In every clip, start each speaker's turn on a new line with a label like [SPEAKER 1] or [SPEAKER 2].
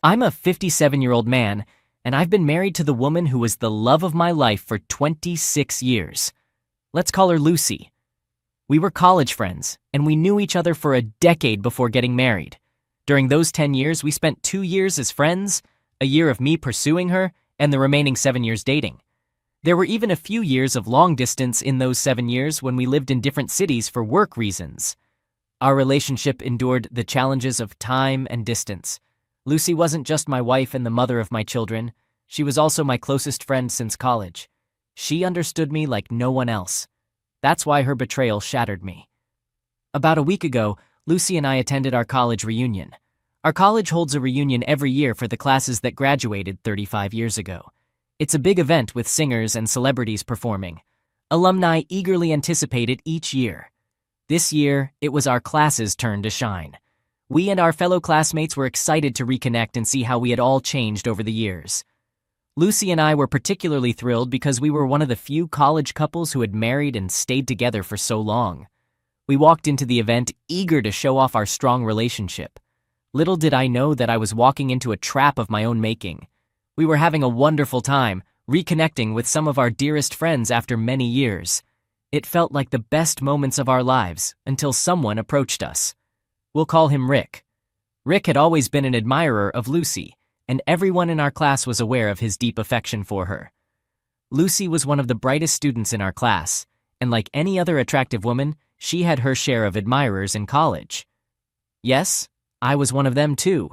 [SPEAKER 1] I'm a 57-year-old man, and I've been married to the woman who was the love of my life for 26 years. Let's call her Lucy. We were college friends, and we knew each other for a decade before getting married. During those 10 years, we spent 2 years as friends, a year of me pursuing her, and the remaining 7 years dating. There were even a few years of long distance in those 7 years when we lived in different cities for work reasons. Our relationship endured the challenges of time and distance. Lucy wasn't just my wife and the mother of my children. She was also my closest friend since college. She understood me like no one else. That's why her betrayal shattered me. About a week ago, Lucy and I attended our college reunion. Our college holds a reunion every year for the classes that graduated 35 years ago. It's a big event with singers and celebrities performing. Alumni eagerly anticipate it each year. This year, it was our class's turn to shine. We and our fellow classmates were excited to reconnect and see how we had all changed over the years. Lucy and I were particularly thrilled because we were one of the few college couples who had married and stayed together for so long. We walked into the event eager to show off our strong relationship. Little did I know that I was walking into a trap of my own making. We were having a wonderful time, reconnecting with some of our dearest friends after many years. It felt like the best moments of our lives until someone approached us. We'll call him Rick. Rick had always been an admirer of Lucy, and everyone in our class was aware of his deep affection for her. Lucy was one of the brightest students in our class, and like any other attractive woman, she had her share of admirers in college. Yes, I was one of them too.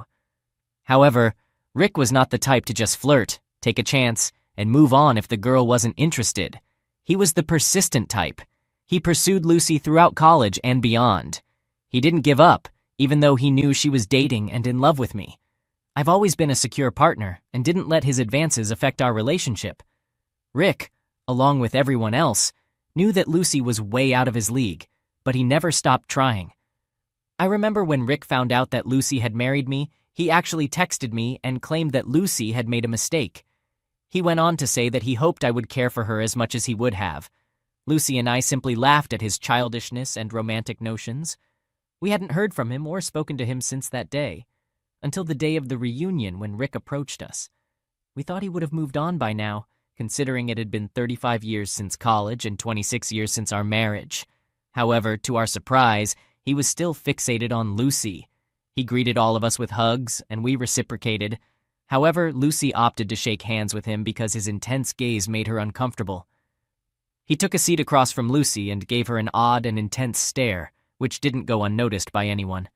[SPEAKER 1] However, Rick was not the type to just flirt, take a chance, and move on if the girl wasn't interested. He was the persistent type. He pursued Lucy throughout college and beyond. He didn't give up, even though he knew she was dating and in love with me. I've always been a secure partner and didn't let his advances affect our relationship. Rick, along with everyone else, knew that Lucy was way out of his league, but he never stopped trying. I remember when Rick found out that Lucy had married me, he actually texted me and claimed that Lucy had made a mistake. He went on to say that he hoped I would care for her as much as he would have. Lucy and I simply laughed at his childishness and romantic notions. We hadn't heard from him or spoken to him since that day, until the day of the reunion when Rick approached us. We thought he would have moved on by now, considering it had been 35 years since college and 26 years since our marriage. However, to our surprise, he was still fixated on Lucy. He greeted all of us with hugs, and we reciprocated. However, Lucy opted to shake hands with him because his intense gaze made her uncomfortable. He took a seat across from Lucy and gave her an odd and intense stare, which didn't go unnoticed by anyone.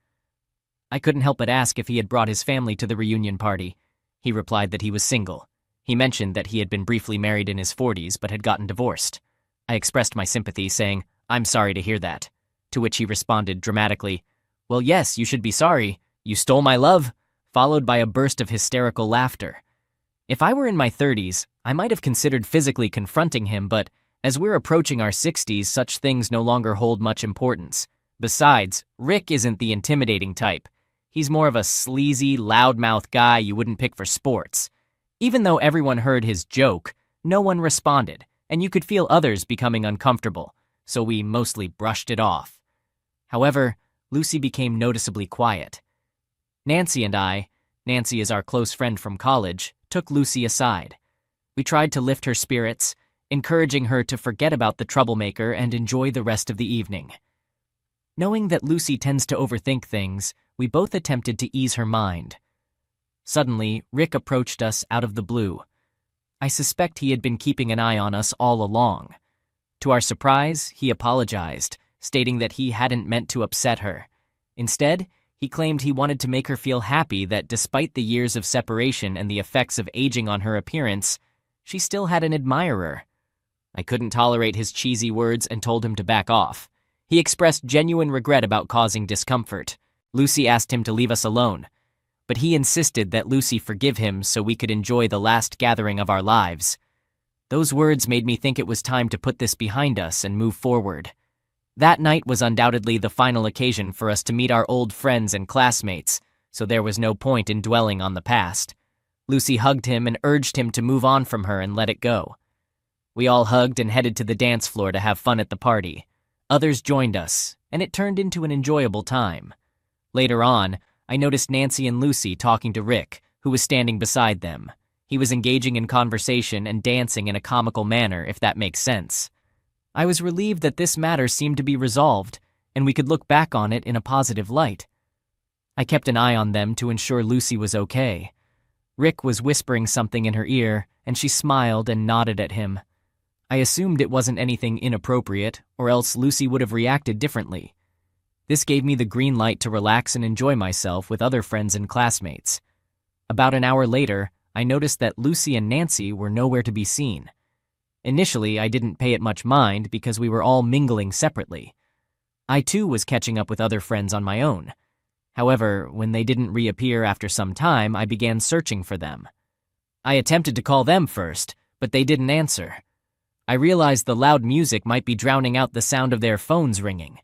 [SPEAKER 1] I couldn't help but ask if he had brought his family to the reunion party. He replied that he was single. He mentioned that he had been briefly married in his 40s but had gotten divorced. I expressed my sympathy, saying, "I'm sorry to hear that," to which he responded dramatically, "Well, yes, you should be sorry. You stole my love," followed by a burst of hysterical laughter. If I were in my 30s, I might have considered physically confronting him, but as we're approaching our 60s, such things no longer hold much importance. Besides, Rick isn't the intimidating type. He's more of a sleazy, loudmouth guy you wouldn't pick for sports. Even though everyone heard his joke, no one responded, and you could feel others becoming uncomfortable, so we mostly brushed it off. However, Lucy became noticeably quiet. Nancy and I, Nancy is our close friend from college, took Lucy aside. We tried to lift her spirits, encouraging her to forget about the troublemaker and enjoy the rest of the evening. Knowing that Lucy tends to overthink things, we both attempted to ease her mind. Suddenly, Rick approached us out of the blue. I suspect he had been keeping an eye on us all along. To our surprise, he apologized, stating that he hadn't meant to upset her. Instead, he claimed he wanted to make her feel happy that despite the years of separation and the effects of aging on her appearance, she still had an admirer. I couldn't tolerate his cheesy words and told him to back off. He expressed genuine regret about causing discomfort. Lucy asked him to leave us alone, but he insisted that Lucy forgive him so we could enjoy the last gathering of our lives. Those words made me think it was time to put this behind us and move forward. That night was undoubtedly the final occasion for us to meet our old friends and classmates, so there was no point in dwelling on the past. Lucy hugged him and urged him to move on from her and let it go. We all hugged and headed to the dance floor to have fun at the party. Others joined us, and it turned into an enjoyable time. Later on, I noticed Nancy and Lucy talking to Rick, who was standing beside them. He was engaging in conversation and dancing in a comical manner, if that makes sense. I was relieved that this matter seemed to be resolved, and we could look back on it in a positive light. I kept an eye on them to ensure Lucy was okay. Rick was whispering something in her ear, and she smiled and nodded at him. I assumed it wasn't anything inappropriate, or else Lucy would have reacted differently. This gave me the green light to relax and enjoy myself with other friends and classmates. About an hour later, I noticed that Lucy and Nancy were nowhere to be seen. Initially, I didn't pay it much mind because we were all mingling separately. I too was catching up with other friends on my own. However, when they didn't reappear after some time, I began searching for them. I attempted to call them first, but they didn't answer. I realized the loud music might be drowning out the sound of their phones ringing.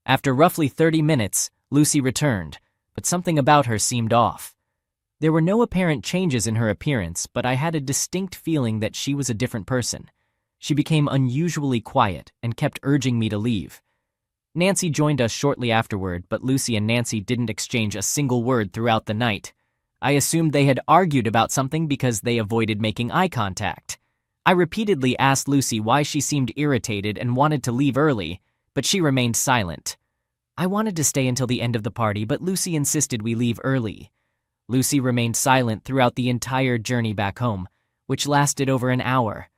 [SPEAKER 1] After roughly 30 minutes, Lucy returned, but something about her seemed off. There were no apparent changes in her appearance, but I had a distinct feeling that she was a different person. She became unusually quiet and kept urging me to leave. Nancy joined us shortly afterward, but Lucy and Nancy didn't exchange a single word throughout the night. I assumed they had argued about something because they avoided making eye contact. I repeatedly asked Lucy why she seemed irritated and wanted to leave early, but she remained silent. I wanted to stay until the end of the party, but Lucy insisted we leave early. Lucy remained silent throughout the entire journey back home, which lasted over an hour.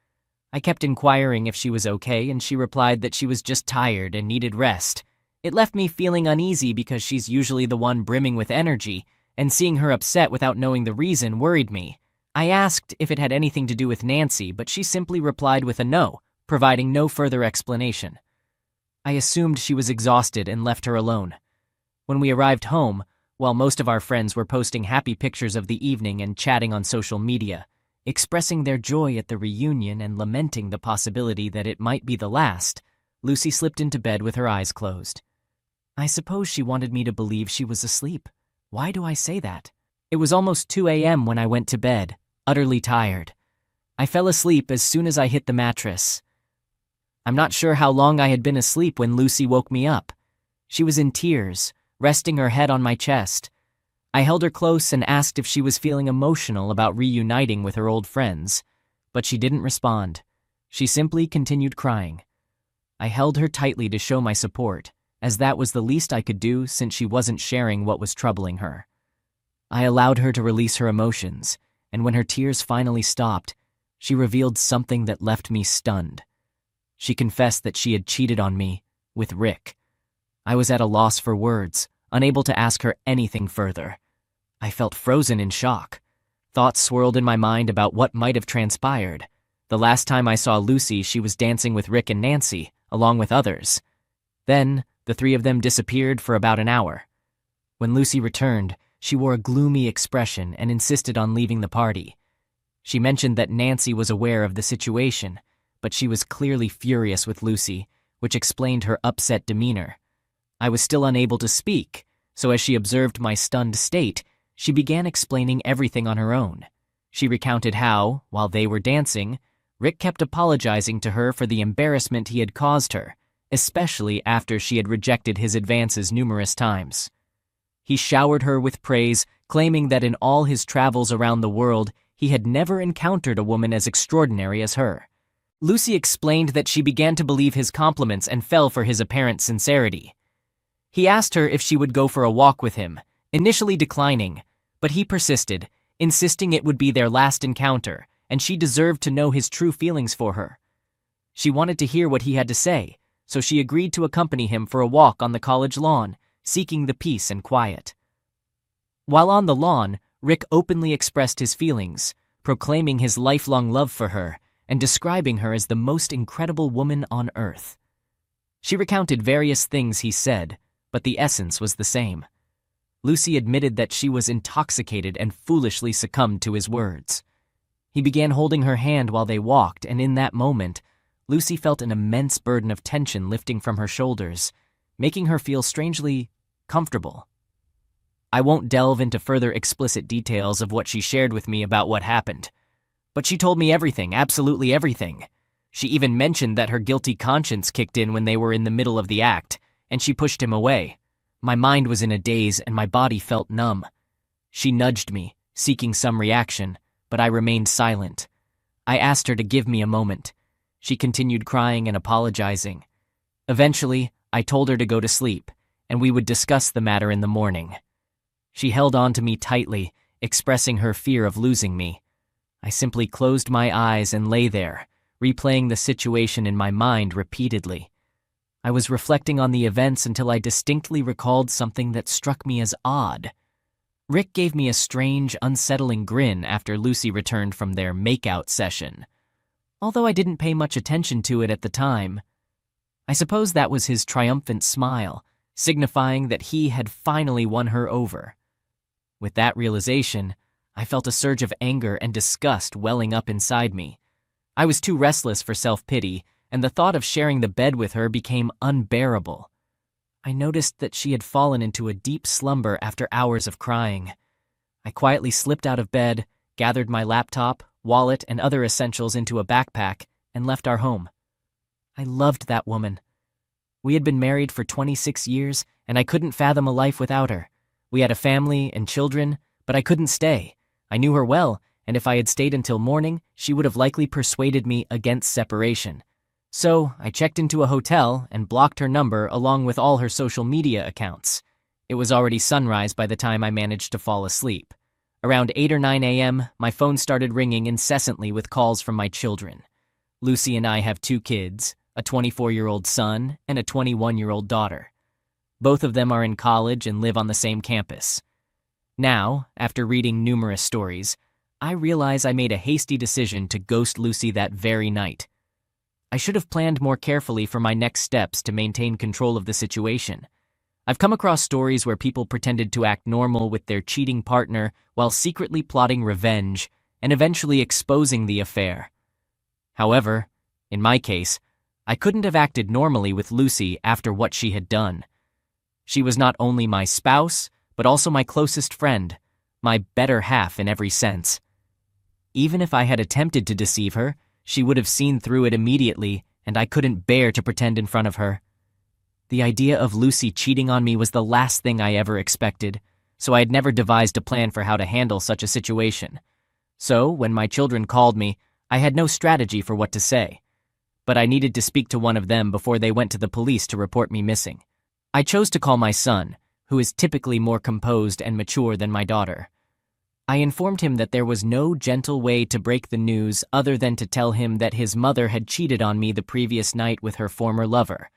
[SPEAKER 1] I kept inquiring if she was okay, and she replied that she was just tired and needed rest. It left me feeling uneasy because she's usually the one brimming with energy, and seeing her upset without knowing the reason worried me. I asked if it had anything to do with Nancy, but she simply replied with a no, providing no further explanation. I assumed she was exhausted and left her alone. When we arrived home, while most of our friends were posting happy pictures of the evening and chatting on social media, expressing their joy at the reunion and lamenting the possibility that it might be the last, Lucy slipped into bed with her eyes closed. I suppose she wanted me to believe she was asleep. Why do I say that? It was almost 2 a.m. when I went to bed, utterly tired. I fell asleep as soon as I hit the mattress. I'm not sure how long I had been asleep when Lucy woke me up. She was in tears, resting her head on my chest. I held her close and asked if she was feeling emotional about reuniting with her old friends, but she didn't respond. She simply continued crying. I held her tightly to show my support, as that was the least I could do since she wasn't sharing what was troubling her. I allowed her to release her emotions, and when her tears finally stopped, she revealed something that left me stunned. She confessed that she had cheated on me with Rick. I was at a loss for words, unable to ask her anything further. I felt frozen in shock. Thoughts swirled in my mind about what might have transpired. The last time I saw Lucy, she was dancing with Rick and Nancy, along with others. Then, the three of them disappeared for about an hour. When Lucy returned, she wore a gloomy expression and insisted on leaving the party. She mentioned that Nancy was aware of the situation, but she was clearly furious with Lucy, which explained her upset demeanor. I was still unable to speak, so as she observed my stunned state, she began explaining everything on her own. She recounted how, while they were dancing, Rick kept apologizing to her for the embarrassment he had caused her, especially after she had rejected his advances numerous times. He showered her with praise, claiming that in all his travels around the world, he had never encountered a woman as extraordinary as her. Lucy explained that she began to believe his compliments and fell for his apparent sincerity. He asked her if she would go for a walk with him, initially declining, but he persisted, insisting it would be their last encounter, and she deserved to know his true feelings for her. She wanted to hear what he had to say, so she agreed to accompany him for a walk on the college lawn, seeking the peace and quiet. While on the lawn, Rick openly expressed his feelings, proclaiming his lifelong love for her and describing her as the most incredible woman on earth. She recounted various things he said, but the essence was the same. Lucy admitted that she was intoxicated and foolishly succumbed to his words. He began holding her hand while they walked, and in that moment, Lucy felt an immense burden of tension lifting from her shoulders, making her feel strangely comfortable. I won't delve into further explicit details of what she shared with me about what happened, but she told me everything, absolutely everything. She even mentioned that her guilty conscience kicked in when they were in the middle of the act, and she pushed him away. My mind was in a daze and my body felt numb. She nudged me, seeking some reaction, but I remained silent. I asked her to give me a moment. She continued crying and apologizing. Eventually, I told her to go to sleep, and we would discuss the matter in the morning. She held on to me tightly, expressing her fear of losing me. I simply closed my eyes and lay there, replaying the situation in my mind repeatedly. I was reflecting on the events until I distinctly recalled something that struck me as odd. Rick gave me a strange, unsettling grin after Lucy returned from their make-out session. Although I didn't pay much attention to it at the time, I suppose that was his triumphant smile, signifying that he had finally won her over. With that realization, I felt a surge of anger and disgust welling up inside me. I was too restless for self-pity, and the thought of sharing the bed with her became unbearable. I noticed that she had fallen into a deep slumber after hours of crying. I quietly slipped out of bed, gathered my laptop, wallet, and other essentials into a backpack, and left our home. I loved that woman. We had been married for 26 years, and I couldn't fathom a life without her. We had a family and children, but I couldn't stay. I knew her well, and if I had stayed until morning, she would have likely persuaded me against separation. So I checked into a hotel and blocked her number along with all her social media accounts. It was already sunrise by the time I managed to fall asleep. Around 8 or 9 a.m., my phone started ringing incessantly with calls from my children. Lucy and I have 2 kids, a 24-year-old son and a 21-year-old daughter. Both of them are in college and live on the same campus. Now, after reading numerous stories, I realize I made a hasty decision to ghost Lucy that very night. I should have planned more carefully for my next steps to maintain control of the situation. I've come across stories where people pretended to act normal with their cheating partner while secretly plotting revenge and eventually exposing the affair. However, in my case, I couldn't have acted normally with Lucy after what she had done. She was not only my spouse, but also my closest friend, my better half in every sense. Even if I had attempted to deceive her, she would have seen through it immediately, and I couldn't bear to pretend in front of her. The idea of Lucy cheating on me was the last thing I ever expected, so I had never devised a plan for how to handle such a situation. So, when my children called me, I had no strategy for what to say. But I needed to speak to one of them before they went to the police to report me missing. I chose to call my son, who is typically more composed and mature than my daughter. I informed him that there was no gentle way to break the news other than to tell him that his mother had cheated on me the previous night with her former lover,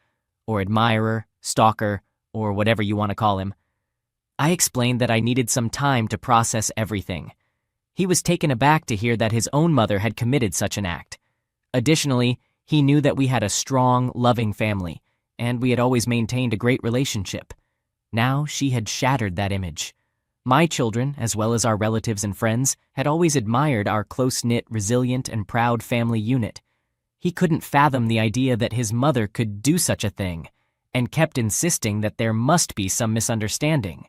[SPEAKER 1] or admirer, stalker, or whatever you want to call him. I explained that I needed some time to process everything. He was taken aback to hear that his own mother had committed such an act. Additionally, he knew that we had a strong, loving family, and we had always maintained a great relationship. Now she had shattered that image. My children, as well as our relatives and friends, had always admired our close-knit, resilient, and proud family unit. He couldn't fathom the idea that his mother could do such a thing, and kept insisting that there must be some misunderstanding.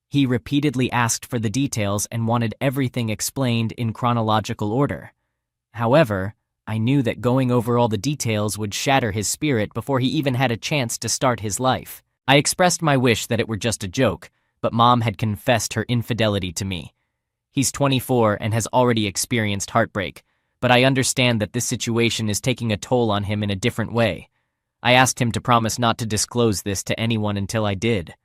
[SPEAKER 1] He repeatedly asked for the details and wanted everything explained in chronological order. However, I knew that going over all the details would shatter his spirit before he even had a chance to start his life. I expressed my wish that it were just a joke, but Mom had confessed her infidelity to me. He's 24 and has already experienced heartbreak, but I understand that this situation is taking a toll on him in a different way. I asked him to promise not to disclose this to anyone until I did.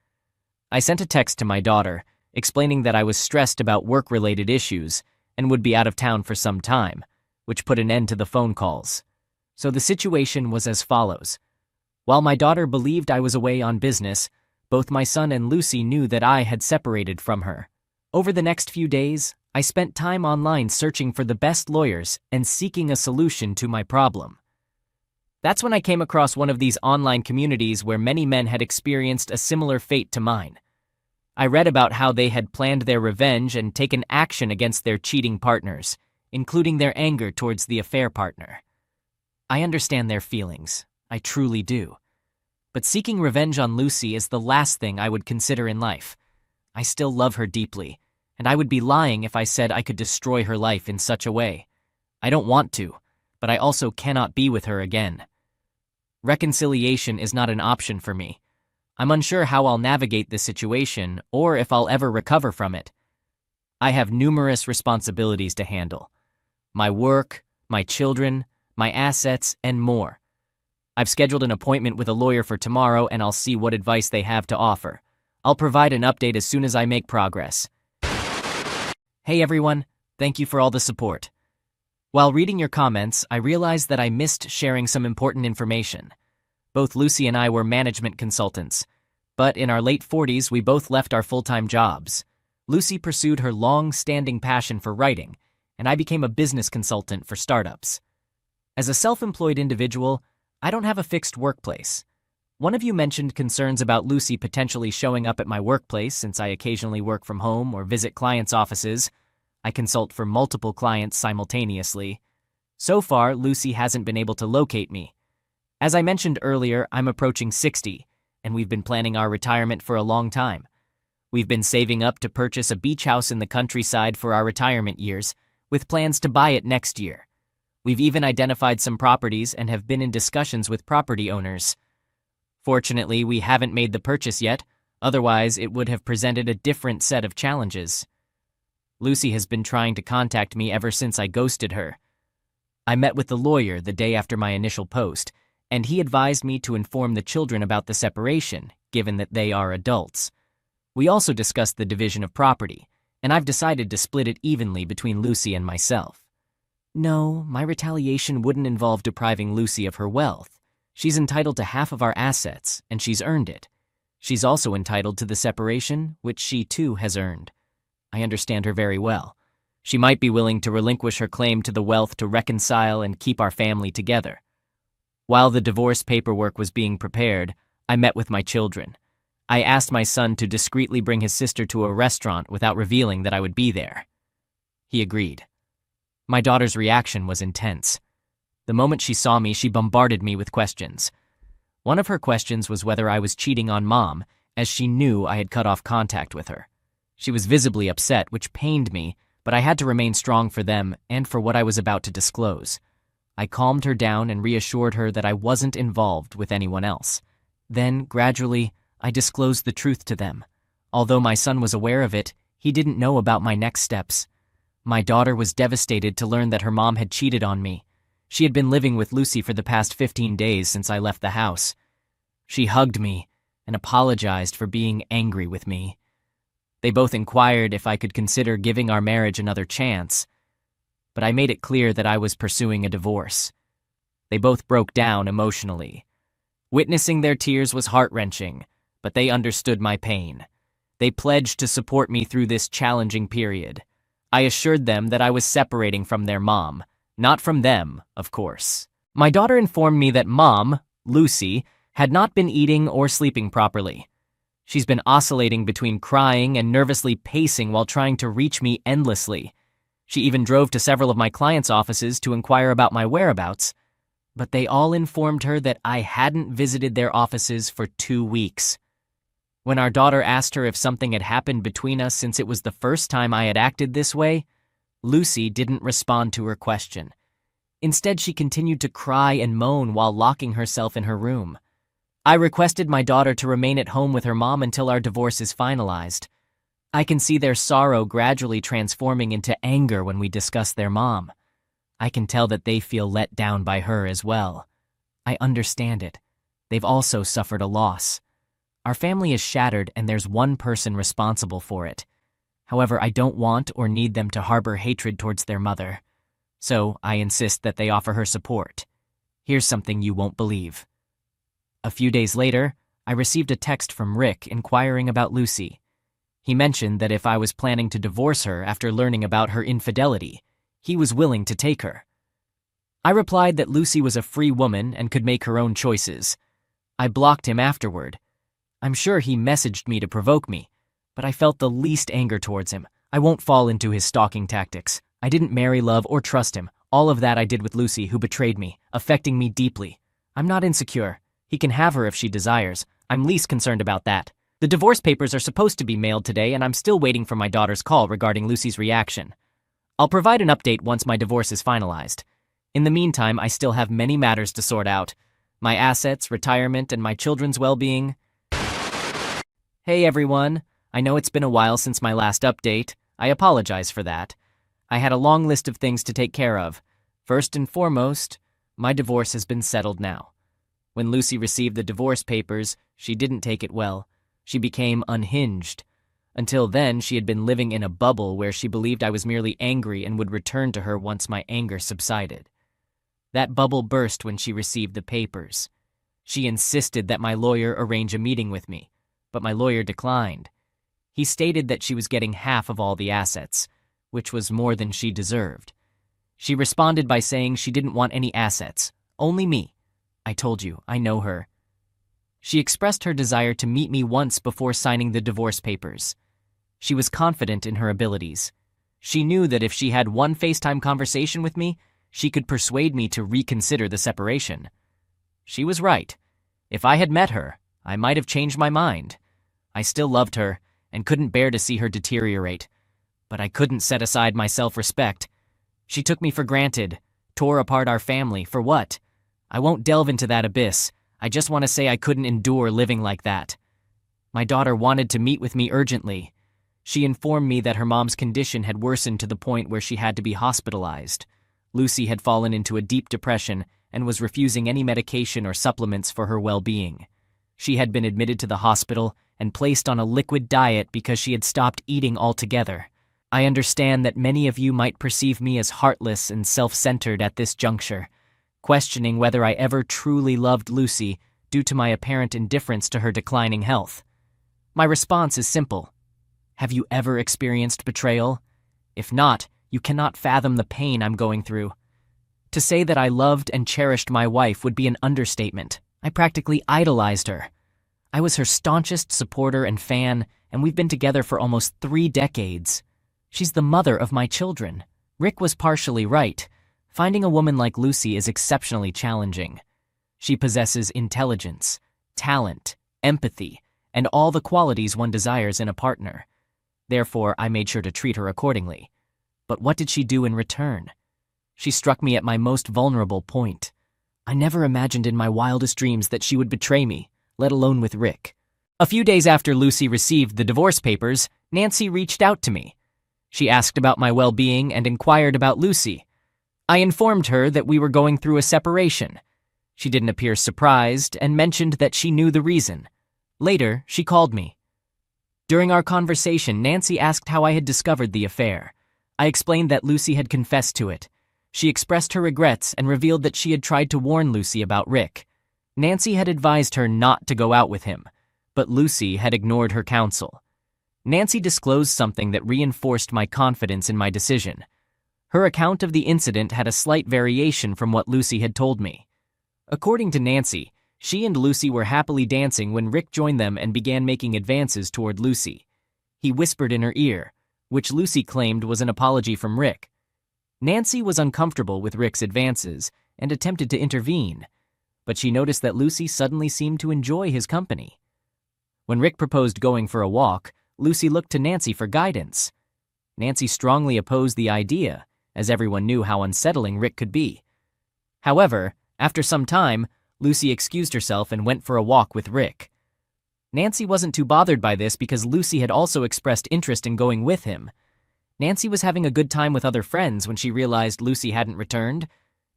[SPEAKER 1] I sent a text to my daughter, explaining that I was stressed about work-related issues and would be out of town for some time, which put an end to the phone calls. So the situation was as follows. While my daughter believed I was away on business, both my son and Lucy knew that I had separated from her. Over the next few days, I spent time online searching for the best lawyers and seeking a solution to my problem. That's when I came across one of these online communities where many men had experienced a similar fate to mine. I read about how they had planned their revenge and taken action against their cheating partners, including their anger towards the affair partner. I understand their feelings. I truly do. But seeking revenge on Lucy is the last thing I would consider in life. I still love her deeply, and I would be lying if I said I could destroy her life in such a way. I don't want to, but I also cannot be with her again. Reconciliation is not an option for me. I'm unsure how I'll navigate this situation or if I'll ever recover from it. I have numerous responsibilities to handle. My work, my children, my assets, and more. I've scheduled an appointment with a lawyer for tomorrow, and I'll see what advice they have to offer. I'll provide an update as soon as I make progress. Hey everyone, thank you for all the support. While reading your comments, I realized that I missed sharing some important information. Both Lucy and I were management consultants, but in our late 40s, we both left our full-time jobs. Lucy pursued her long-standing passion for writing, and I became a business consultant for startups. As a self-employed individual, I don't have a fixed workplace. One of you mentioned concerns about Lucy potentially showing up at my workplace since I occasionally work from home or visit clients' offices. I consult for multiple clients simultaneously. So far, Lucy hasn't been able to locate me. As I mentioned earlier, I'm approaching 60, and we've been planning our retirement for a long time. We've been saving up to purchase a beach house in the countryside for our retirement years, with plans to buy it next year. We've even identified some properties and have been in discussions with property owners. Fortunately, we haven't made the purchase yet, otherwise it would have presented a different set of challenges. Lucy has been trying to contact me ever since I ghosted her. I met with the lawyer the day after my initial post, and he advised me to inform the children about the separation, given that they are adults. We also discussed the division of property, and I've decided to split it evenly between Lucy and myself. No, my retaliation wouldn't involve depriving Lucy of her wealth. She's entitled to half of our assets, and she's earned it. She's also entitled to the separation, which she too has earned. I understand her very well. She might be willing to relinquish her claim to the wealth to reconcile and keep our family together. While the divorce paperwork was being prepared, I met with my children. I asked my son to discreetly bring his sister to a restaurant without revealing that I would be there. He agreed. My daughter's reaction was intense. The moment she saw me, she bombarded me with questions. One of her questions was whether I was cheating on Mom, as she knew I had cut off contact with her. She was visibly upset, which pained me, but I had to remain strong for them and for what I was about to disclose. I calmed her down and reassured her that I wasn't involved with anyone else. Then, gradually, I disclosed the truth to them. Although my son was aware of it, he didn't know about my next steps. My daughter was devastated to learn that her mom had cheated on me. She had been living with Lucy for the past 15 days since I left the house. She hugged me and apologized for being angry with me. They both inquired if I could consider giving our marriage another chance, but I made it clear that I was pursuing a divorce. They both broke down emotionally. Witnessing their tears was heart-wrenching, but they understood my pain. They pledged to support me through this challenging period. I assured them that I was separating from their mom, not from them, of course. My daughter informed me that Mom, Lucy, had not been eating or sleeping properly. She's been oscillating between crying and nervously pacing while trying to reach me endlessly. She even drove to several of my clients' offices to inquire about my whereabouts, but they all informed her that I hadn't visited their offices for 2 weeks. When our daughter asked her if something had happened between us since it was the first time I had acted this way, Lucy didn't respond to her question. Instead, she continued to cry and moan while locking herself in her room. I requested my daughter to remain at home with her mom until our divorce is finalized. I can see their sorrow gradually transforming into anger when we discuss their mom. I can tell that they feel let down by her as well. I understand it. They've also suffered a loss. Our family is shattered and there's one person responsible for it. However, I don't want or need them to harbor hatred towards their mother. So I insist that they offer her support. Here's something you won't believe. A few days later, I received a text from Rick inquiring about Lucy. He mentioned that if I was planning to divorce her after learning about her infidelity, he was willing to take her. I replied that Lucy was a free woman and could make her own choices. I blocked him afterward. I'm sure he messaged me to provoke me, but I felt the least anger towards him. I won't fall into his stalking tactics. I didn't marry, love, or trust him. All of that I did with Lucy, who betrayed me, affecting me deeply. I'm not insecure. He can have her if she desires. I'm least concerned about that. The divorce papers are supposed to be mailed today, and I'm still waiting for my daughter's call regarding Lucy's reaction. I'll provide an update once my divorce is finalized. In the meantime, I still have many matters to sort out. My assets, retirement, and my children's well-being. Hey everyone, I know it's been a while since my last update. I apologize for that. I had a long list of things to take care of. First and foremost, my divorce has been settled now. When Lucy received the divorce papers, she didn't take it well. She became unhinged. Until then, she had been living in a bubble where she believed I was merely angry and would return to her once my anger subsided. That bubble burst when she received the papers. She insisted that my lawyer arrange a meeting with me, but my lawyer declined. He stated that she was getting half of all the assets, which was more than she deserved. She responded by saying she didn't want any assets, only me. I told you, I know her. She expressed her desire to meet me once before signing the divorce papers. She was confident in her abilities. She knew that if she had one FaceTime conversation with me, she could persuade me to reconsider the separation. She was right. If I had met her, I might have changed my mind. I still loved her and couldn't bear to see her deteriorate, but I couldn't set aside my self-respect. She took me for granted, tore apart our family, for what? I won't delve into that abyss. I just want to say I couldn't endure living like that. My daughter wanted to meet with me urgently. She informed me that her mom's condition had worsened to the point where she had to be hospitalized. Lucy had fallen into a deep depression and was refusing any medication or supplements for her well-being. She had been admitted to the hospital and placed on a liquid diet because she had stopped eating altogether. I understand that many of you might perceive me as heartless and self-centered at this juncture, questioning whether I ever truly loved Lucy due to my apparent indifference to her declining health. My response is simple. Have you ever experienced betrayal? If not, you cannot fathom the pain I'm going through. To say that I loved and cherished my wife would be an understatement. I practically idolized her. I was her staunchest supporter and fan, and we've been together for almost 3 decades. She's the mother of my children. Rick was partially right. Finding a woman like Lucy is exceptionally challenging. She possesses intelligence, talent, empathy, and all the qualities one desires in a partner. Therefore, I made sure to treat her accordingly. But what did she do in return? She struck me at my most vulnerable point. I never imagined in my wildest dreams that she would betray me, let alone with Rick. A few days after Lucy received the divorce papers, Nancy reached out to me. She asked about my well-being and inquired about Lucy. I informed her that we were going through a separation. She didn't appear surprised and mentioned that she knew the reason. Later, she called me. During our conversation, Nancy asked how I had discovered the affair. I explained that Lucy had confessed to it. She expressed her regrets and revealed that she had tried to warn Lucy about Rick. Nancy had advised her not to go out with him, but Lucy had ignored her counsel. Nancy disclosed something that reinforced my confidence in my decision. Her account of the incident had a slight variation from what Lucy had told me. According to Nancy, she and Lucy were happily dancing when Rick joined them and began making advances toward Lucy. He whispered in her ear, which Lucy claimed was an apology from Rick. Nancy was uncomfortable with Rick's advances and attempted to intervene, but she noticed that Lucy suddenly seemed to enjoy his company. When Rick proposed going for a walk, Lucy looked to Nancy for guidance. Nancy strongly opposed the idea, as everyone knew how unsettling Rick could be. However, after some time, Lucy excused herself and went for a walk with Rick. Nancy wasn't too bothered by this because Lucy had also expressed interest in going with him. Nancy was having a good time with other friends when she realized Lucy hadn't returned.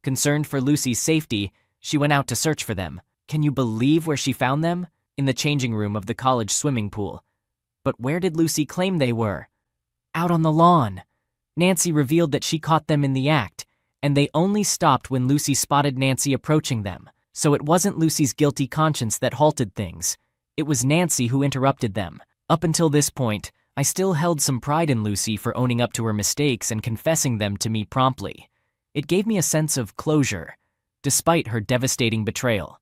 [SPEAKER 1] Concerned for Lucy's safety, she went out to search for them. Can you believe where she found them? In the changing room of the college swimming pool. But where did Lucy claim they were? Out on the lawn. Nancy revealed that she caught them in the act, and they only stopped when Lucy spotted Nancy approaching them. So it wasn't Lucy's guilty conscience that halted things. It was Nancy who interrupted them. Up until this point, I still held some pride in Lucy for owning up to her mistakes and confessing them to me promptly. It gave me a sense of closure, despite her devastating betrayal.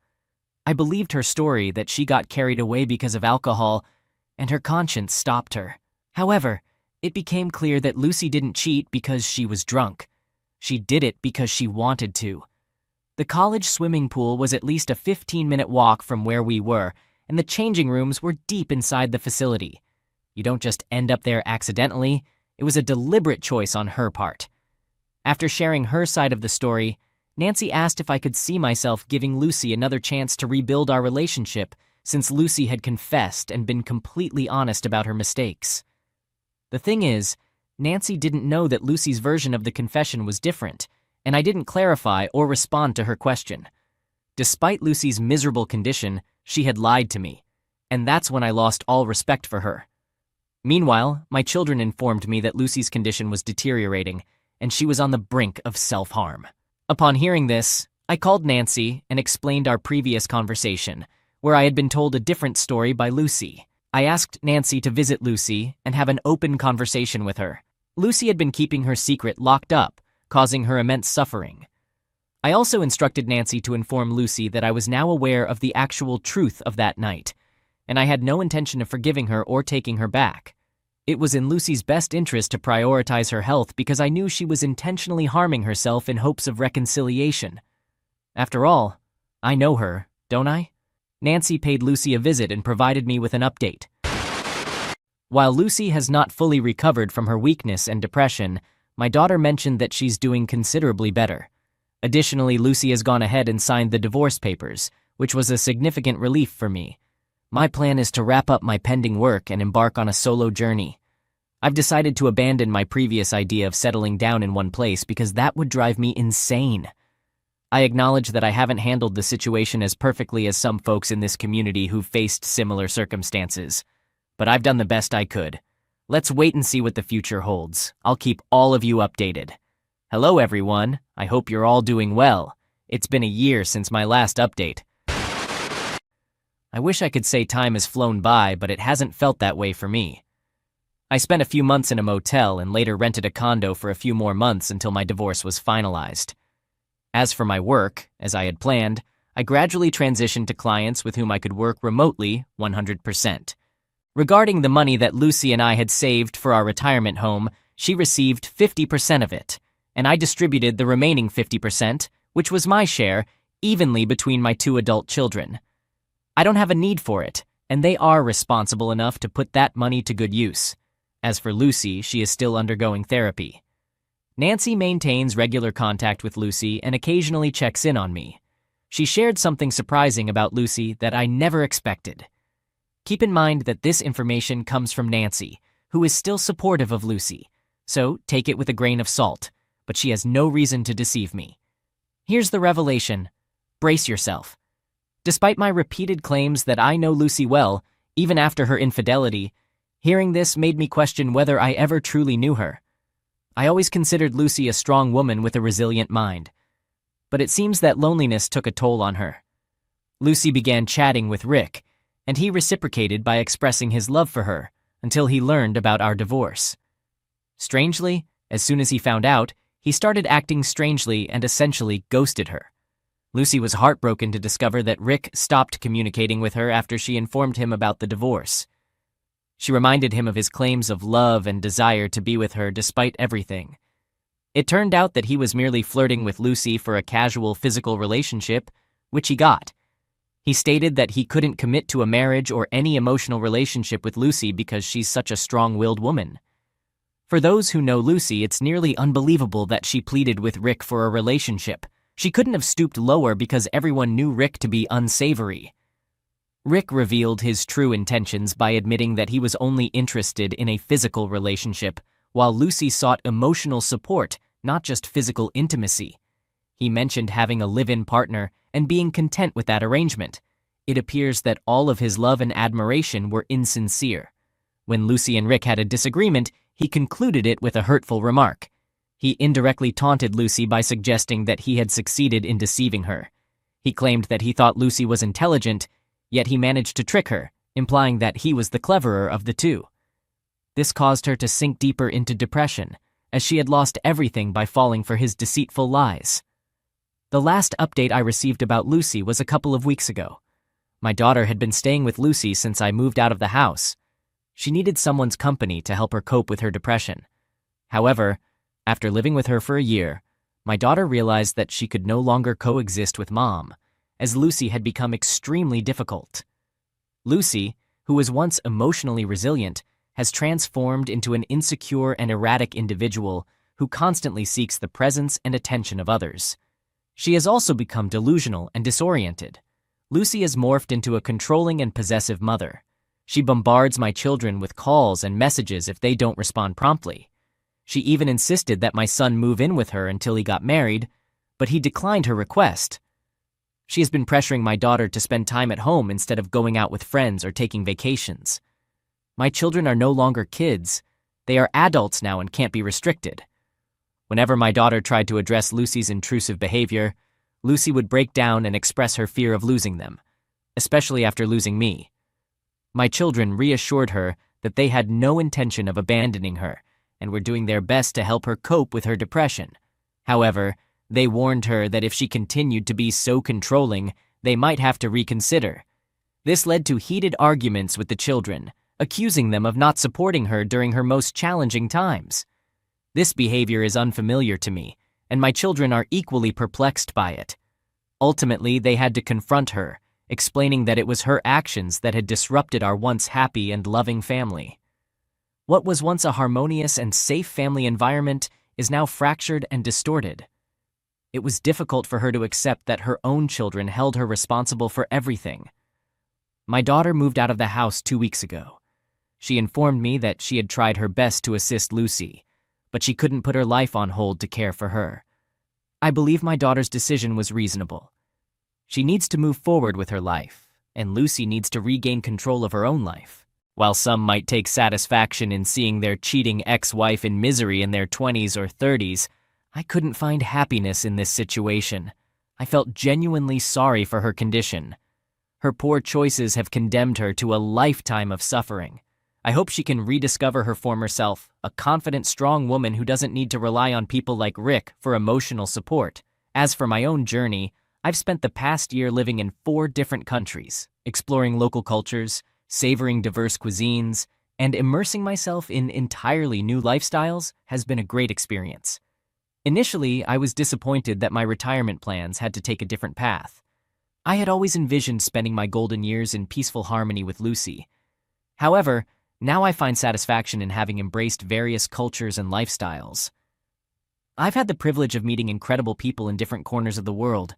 [SPEAKER 1] I believed her story that she got carried away because of alcohol, and her conscience stopped her. However, it became clear that Lucy didn't cheat because she was drunk. She did it because she wanted to. The college swimming pool was at least a 15-minute walk from where we were, and the changing rooms were deep inside the facility. You don't just end up there accidentally. It was a deliberate choice on her part. After sharing her side of the story, Nancy asked if I could see myself giving Lucy another chance to rebuild our relationship since Lucy had confessed and been completely honest about her mistakes. The thing is, Nancy didn't know that Lucy's version of the confession was different, and I didn't clarify or respond to her question. Despite Lucy's miserable condition, she had lied to me, and that's when I lost all respect for her. Meanwhile, my children informed me that Lucy's condition was deteriorating, and she was on the brink of self-harm. Upon hearing this, I called Nancy and explained our previous conversation, where I had been told a different story by Lucy. I asked Nancy to visit Lucy and have an open conversation with her. Lucy had been keeping her secret locked up, causing her immense suffering. I also instructed Nancy to inform Lucy that I was now aware of the actual truth of that night, and I had no intention of forgiving her or taking her back. It was in Lucy's best interest to prioritize her health because I knew she was intentionally harming herself in hopes of reconciliation. After all, I know her, don't I? Nancy paid Lucy a visit and provided me with an update. While Lucy has not fully recovered from her weakness and depression, my daughter mentioned that she's doing considerably better. Additionally, Lucy has gone ahead and signed the divorce papers, which was a significant relief for me. My plan is to wrap up my pending work and embark on a solo journey. I've decided to abandon my previous idea of settling down in one place because that would drive me insane. I acknowledge that I haven't handled the situation as perfectly as some folks in this community who've faced similar circumstances, but I've done the best I could. Let's wait and see what the future holds. I'll keep all of you updated. Hello everyone, I hope you're all doing well. It's been a year since my last update. I wish I could say time has flown by, but it hasn't felt that way for me. I spent a few months in a motel and later rented a condo for a few more months until my divorce was finalized. As for my work, as I had planned, I gradually transitioned to clients with whom I could work remotely 100%. Regarding the money that Lucy and I had saved for our retirement home, she received 50% of it, and I distributed the remaining 50%, which was my share, evenly between my 2 adult children. I don't have a need for it, and they are responsible enough to put that money to good use. As for Lucy, she is still undergoing therapy. Nancy maintains regular contact with Lucy and occasionally checks in on me. She shared something surprising about Lucy that I never expected. Keep in mind that this information comes from Nancy, who is still supportive of Lucy, so take it with a grain of salt, but she has no reason to deceive me. Here's the revelation. Brace yourself. Despite my repeated claims that I know Lucy well, even after her infidelity, hearing this made me question whether I ever truly knew her. I always considered Lucy a strong woman with a resilient mind, but it seems that loneliness took a toll on her. Lucy began chatting with Rick, and he reciprocated by expressing his love for her until he learned about our divorce. Strangely, as soon as he found out, he started acting strangely and essentially ghosted her. Lucy was heartbroken to discover that Rick stopped communicating with her after she informed him about the divorce. She reminded him of his claims of love and desire to be with her despite everything. It turned out that he was merely flirting with Lucy for a casual physical relationship, which he got. He stated that he couldn't commit to a marriage or any emotional relationship with Lucy because she's such a strong-willed woman. For those who know Lucy, it's nearly unbelievable that she pleaded with Rick for a relationship. She couldn't have stooped lower because everyone knew Rick to be unsavory. Rick revealed his true intentions by admitting that he was only interested in a physical relationship, while Lucy sought emotional support, not just physical intimacy. He mentioned having a live-in partner and being content with that arrangement. It appears that all of his love and admiration were insincere. When Lucy and Rick had a disagreement, he concluded it with a hurtful remark. He indirectly taunted Lucy by suggesting that he had succeeded in deceiving her. He claimed that he thought Lucy was intelligent, yet he managed to trick her, implying that he was the cleverer of the two. This caused her to sink deeper into depression, as she had lost everything by falling for his deceitful lies. The last update I received about Lucy was a couple of weeks ago. My daughter had been staying with Lucy since I moved out of the house. She needed someone's company to help her cope with her depression. However, after living with her for a year, my daughter realized that she could no longer coexist with Mom, as Lucy had become extremely difficult. Lucy, who was once emotionally resilient, has transformed into an insecure and erratic individual who constantly seeks the presence and attention of others. She has also become delusional and disoriented. Lucy has morphed into a controlling and possessive mother. She bombards my children with calls and messages if they don't respond promptly. She even insisted that my son move in with her until he got married, but he declined her request. She has been pressuring my daughter to spend time at home instead of going out with friends or taking vacations. My children are no longer kids. They are adults now and can't be restricted. Whenever my daughter tried to address Lucy's intrusive behavior, Lucy would break down and express her fear of losing them, especially after losing me. My children reassured her that they had no intention of abandoning her and were doing their best to help her cope with her depression. However, they warned her that if she continued to be so controlling, they might have to reconsider. This led to heated arguments with the children, accusing them of not supporting her during her most challenging times. This behavior is unfamiliar to me, and my children are equally perplexed by it. Ultimately, they had to confront her, explaining that it was her actions that had disrupted our once happy and loving family. What was once a harmonious and safe family environment is now fractured and distorted. It was difficult for her to accept that her own children held her responsible for everything. My daughter moved out of the house 2 weeks ago. She informed me that she had tried her best to assist Lucy, but she couldn't put her life on hold to care for her. I believe my daughter's decision was reasonable. She needs to move forward with her life, and Lucy needs to regain control of her own life. While some might take satisfaction in seeing their cheating ex-wife in misery in their 20s or 30s, I couldn't find happiness in this situation. I felt genuinely sorry for her condition. Her poor choices have condemned her to a lifetime of suffering. I hope she can rediscover her former self, a confident, strong woman who doesn't need to rely on people like Rick for emotional support. As for my own journey, I've spent the past year living in 4 different countries, exploring local cultures, savoring diverse cuisines, and immersing myself in entirely new lifestyles has been a great experience. Initially, I was disappointed that my retirement plans had to take a different path. I had always envisioned spending my golden years in peaceful harmony with Lucy. However, now I find satisfaction in having embraced various cultures and lifestyles. I've had the privilege of meeting incredible people in different corners of the world.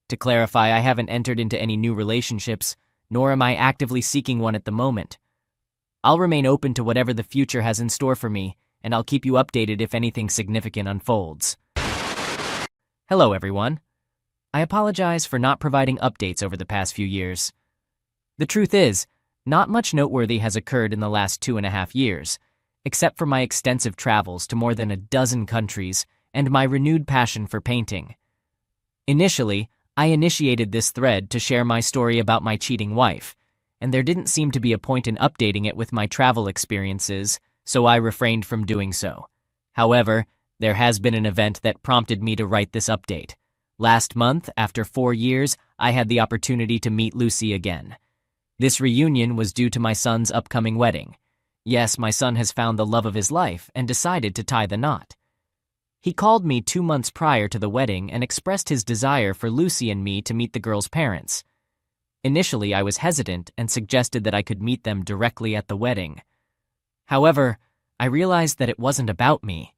[SPEAKER 1] To clarify, I haven't entered into any new relationships, nor am I actively seeking one at the moment. I'll remain open to whatever the future has in store for me, and I'll keep you updated if anything significant unfolds. Hello, everyone. I apologize for not providing updates over the past few years. The truth is, not much noteworthy has occurred in the last 2.5 years, except for my extensive travels to more than a dozen countries and my renewed passion for painting. Initially, I initiated this thread to share my story about my cheating wife, and there didn't seem to be a point in updating it with my travel experiences, so I refrained from doing so. However, there has been an event that prompted me to write this update. Last month, after 4 years, I had the opportunity to meet Lucy again. This reunion was due to my son's upcoming wedding. Yes, my son has found the love of his life and decided to tie the knot. He called me 2 months prior to the wedding and expressed his desire for Lucy and me to meet the girl's parents. Initially, I was hesitant and suggested that I could meet them directly at the wedding. However, I realized that it wasn't about me.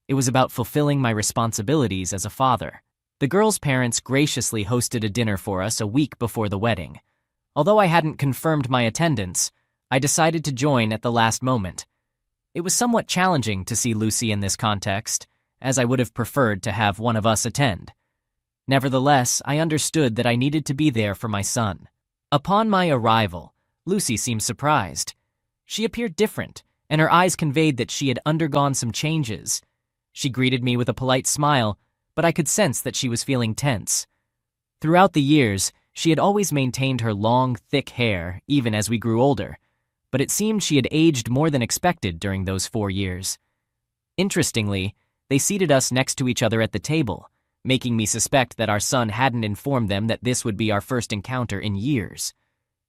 [SPEAKER 1] It was about fulfilling my responsibilities as a father. The girl's parents graciously hosted a dinner for us a week before the wedding. Although I hadn't confirmed my attendance, I decided to join at the last moment. It was somewhat challenging to see Lucy in this context, as I would have preferred to have one of us attend. Nevertheless, I understood that I needed to be there for my son. Upon my arrival, Lucy seemed surprised. She appeared different, and her eyes conveyed that she had undergone some changes. She greeted me with a polite smile, but I could sense that she was feeling tense. Throughout the years, she had always maintained her long, thick hair, even as we grew older, but it seemed she had aged more than expected during those 4 years. Interestingly, they seated us next to each other at the table, making me suspect that our son hadn't informed them that this would be our first encounter in years.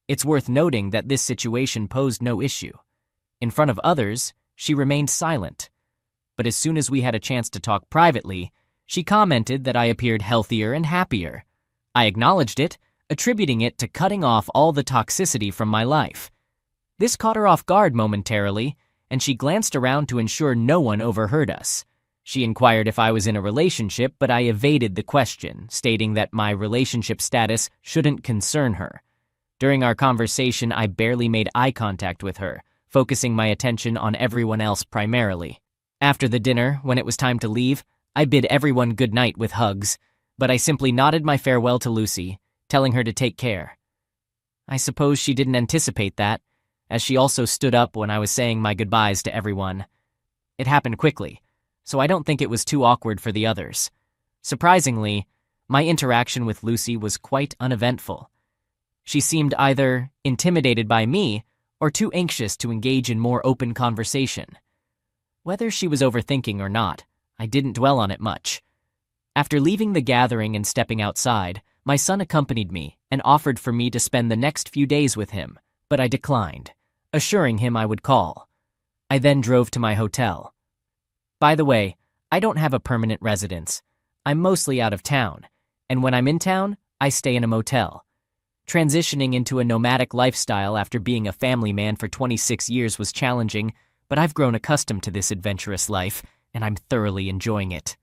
[SPEAKER 1] It's worth noting that this situation posed no issue. In front of others, she remained silent. But as soon as we had a chance to talk privately, she commented that I appeared healthier and happier. I acknowledged it, attributing it to cutting off all the toxicity from my life. This caught her off guard momentarily, and she glanced around to ensure no one overheard us. She inquired if I was in a relationship, but I evaded the question, stating that my relationship status shouldn't concern her. During our conversation, I barely made eye contact with her, focusing my attention on everyone else primarily. After the dinner, when it was time to leave, I bid everyone good night with hugs, but I simply nodded my farewell to Lucy, telling her to take care. I suppose she didn't anticipate that, as she also stood up when I was saying my goodbyes to everyone. It happened quickly, so I don't think it was too awkward for the others. Surprisingly, my interaction with Lucy was quite uneventful. She seemed either intimidated by me or too anxious to engage in more open conversation. Whether she was overthinking or not, I didn't dwell on it much. After leaving the gathering and stepping outside, my son accompanied me and offered for me to spend the next few days with him, but I declined, assuring him I would call. I then drove to my hotel. By the way, I don't have a permanent residence. I'm mostly out of town, and when I'm in town, I stay in a motel. Transitioning into a nomadic lifestyle after being a family man for 26 years was challenging, but I've grown accustomed to this adventurous life, and I'm thoroughly enjoying it.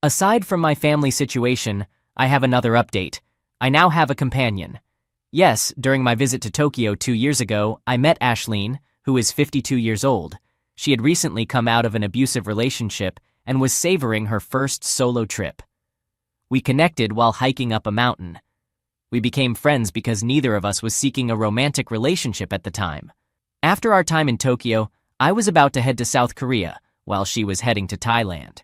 [SPEAKER 1] Aside from my family situation, I have another update. I now have a companion. Yes, during my visit to Tokyo 2 years ago, I met Ashleen, who is 52 years old. She had recently come out of an abusive relationship and was savoring her first solo trip. We connected while hiking up a mountain. We became friends because neither of us was seeking a romantic relationship at the time. After our time in Tokyo, I was about to head to South Korea, while she was heading to Thailand.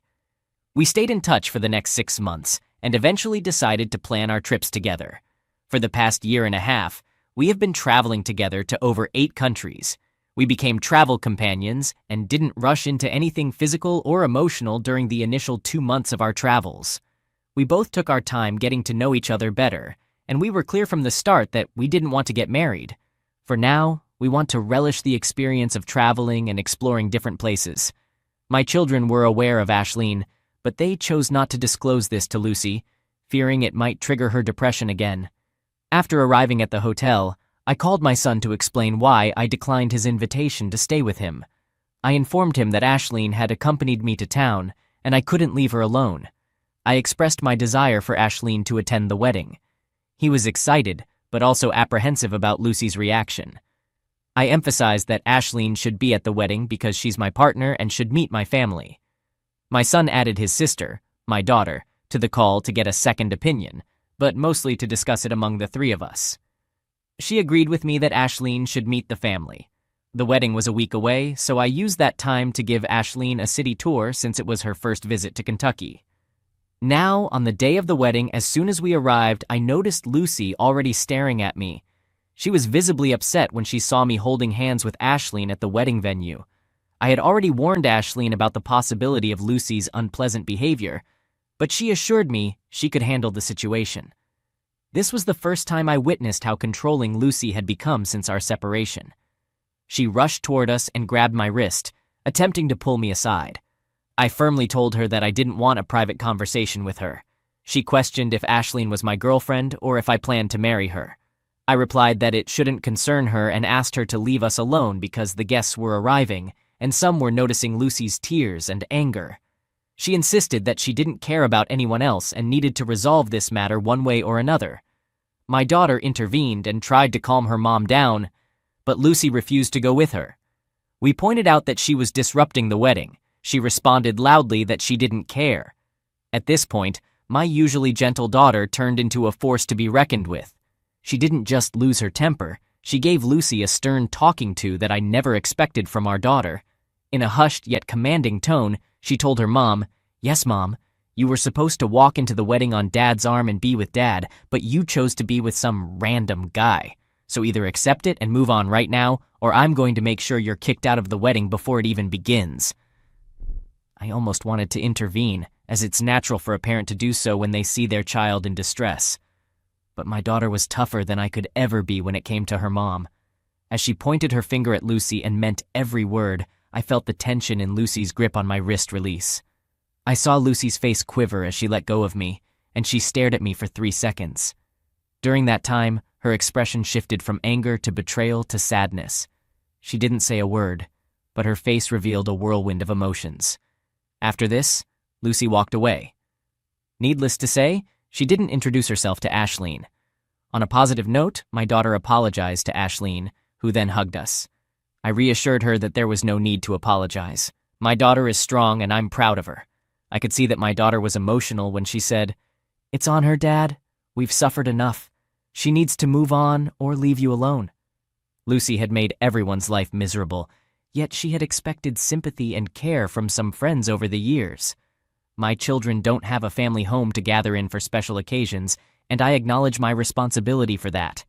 [SPEAKER 1] We stayed in touch for the next 6 months, and eventually decided to plan our trips together. For the past year and a half, we have been traveling together to over 8 countries. We became travel companions and didn't rush into anything physical or emotional during the initial 2 months of our travels. We both took our time getting to know each other better, and we were clear from the start that we didn't want to get married. For now, we want to relish the experience of traveling and exploring different places. My children were aware of Ashleen, but they chose not to disclose this to Lucy, fearing it might trigger her depression again. After arriving at the hotel, I called my son to explain why I declined his invitation to stay with him. I informed him that Ashleen had accompanied me to town, and I couldn't leave her alone. I expressed my desire for Ashleen to attend the wedding. He was excited, but also apprehensive about Lucy's reaction. I emphasized that Ashleen should be at the wedding because she's my partner and should meet my family. My son added his sister, my daughter, to the call to get a second opinion, but mostly to discuss it among the 3 of us. She agreed with me that Ashleen should meet the family. The wedding was a week away, so I used that time to give Ashleen a city tour since it was her first visit to Kentucky. Now, on the day of the wedding, as soon as we arrived, I noticed Lucy already staring at me. She was visibly upset when she saw me holding hands with Ashleen at the wedding venue. I had already warned Ashleen about the possibility of Lucy's unpleasant behavior, but she assured me she could handle the situation. This was the first time I witnessed how controlling Lucy had become since our separation. She rushed toward us and grabbed my wrist, attempting to pull me aside. I firmly told her that I didn't want a private conversation with her. She questioned if Ashleen was my girlfriend or if I planned to marry her. I replied that it shouldn't concern her and asked her to leave us alone because the guests were arriving, and some were noticing Lucy's tears and anger. She insisted that she didn't care about anyone else and needed to resolve this matter one way or another. My daughter intervened and tried to calm her mom down, but Lucy refused to go with her. We pointed out that she was disrupting the wedding. She responded loudly that she didn't care. At this point, my usually gentle daughter turned into a force to be reckoned with. She didn't just lose her temper, she gave Lucy a stern talking to that I never expected from our daughter. In a hushed yet commanding tone, she told her mom, "Yes, Mom, you were supposed to walk into the wedding on Dad's arm and be with Dad, but you chose to be with some random guy. So either accept it and move on right now, or I'm going to make sure you're kicked out of the wedding before it even begins." I almost wanted to intervene, as it's natural for a parent to do so when they see their child in distress. But my daughter was tougher than I could ever be when it came to her mom. As she pointed her finger at Lucy and meant every word, I felt the tension in Lucy's grip on my wrist release. I saw Lucy's face quiver as she let go of me, and she stared at me for 3 seconds. During that time, her expression shifted from anger to betrayal to sadness. She didn't say a word, but her face revealed a whirlwind of emotions. After this, Lucy walked away. Needless to say, she didn't introduce herself to Ashleen. On a positive note, my daughter apologized to Ashleen, who then hugged us. I reassured her that there was no need to apologize. My daughter is strong and I'm proud of her. I could see that my daughter was emotional when she said, "It's on her, Dad. We've suffered enough. She needs to move on or leave you alone." Lucy had made everyone's life miserable, yet she had expected sympathy and care from some friends over the years. My children don't have a family home to gather in for special occasions, and I acknowledge my responsibility for that.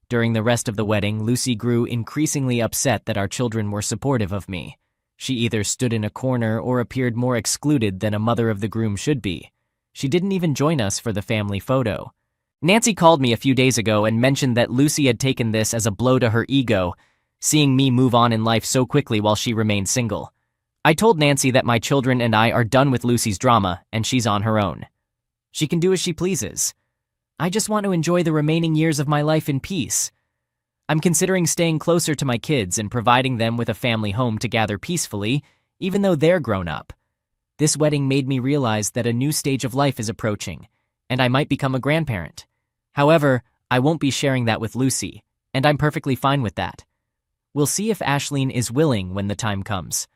[SPEAKER 1] During the rest of the wedding, Lucy grew increasingly upset that our children were supportive of me. She either stood in a corner or appeared more excluded than a mother of the groom should be. She didn't even join us for the family photo. Nancy called me a few days ago and mentioned that Lucy had taken this as a blow to her ego, seeing me move on in life so quickly while she remained single. I told Nancy that my children and I are done with Lucy's drama and she's on her own. She can do as she pleases. I just want to enjoy the remaining years of my life in peace. I'm considering staying closer to my kids and providing them with a family home to gather peacefully, even though they're grown up. This wedding made me realize that a new stage of life is approaching, and I might become a grandparent. However, I won't be sharing that with Lucy, and I'm perfectly fine with that. We'll see if Ashleen is willing when the time comes.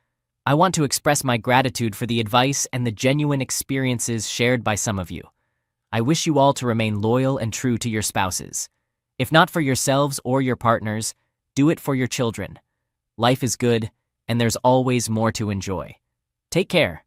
[SPEAKER 1] I want to express my gratitude for the advice and the genuine experiences shared by some of you. I wish you all to remain loyal and true to your spouses. If not for yourselves or your partners, do it for your children. Life is good, and there's always more to enjoy. Take care.